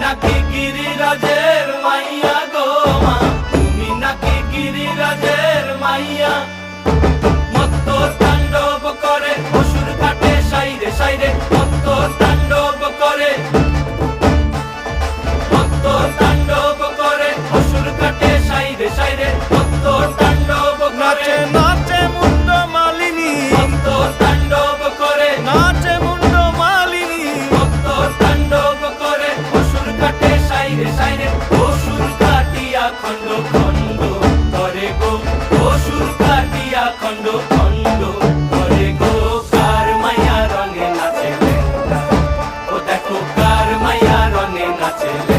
নাকি গিরিরাজের মাইয়া গো মা, তুমি নাকি গিরিরাজের মাইয়া। মত্ত তাণ্ডব করে অসুর কাটে সাইরে সাইরে, মত্ত তাণ্ডব করে, মত্ত তাণ্ডব করে অসুর কাটে সাইরে সাইরে, মত্ত তাণ্ডব করে। নাচে মুন্ড মালিনী, মত্ত তাণ্ডব করে, নাচে মুন্ড মালিনী, মত্ত তাণ্ডব করে অসুর কাটে সাইরে সাইরে, অসুর কাটিয়া খণ্ড খণ্ড করে গো, অসুর কাটিয়া খণ্ড খণ্ড করে গো। কার মায়া রঙে নাচে লেঙ্গা, ও দেখো কার মায়া রঙে নাচে লেঙ্গা।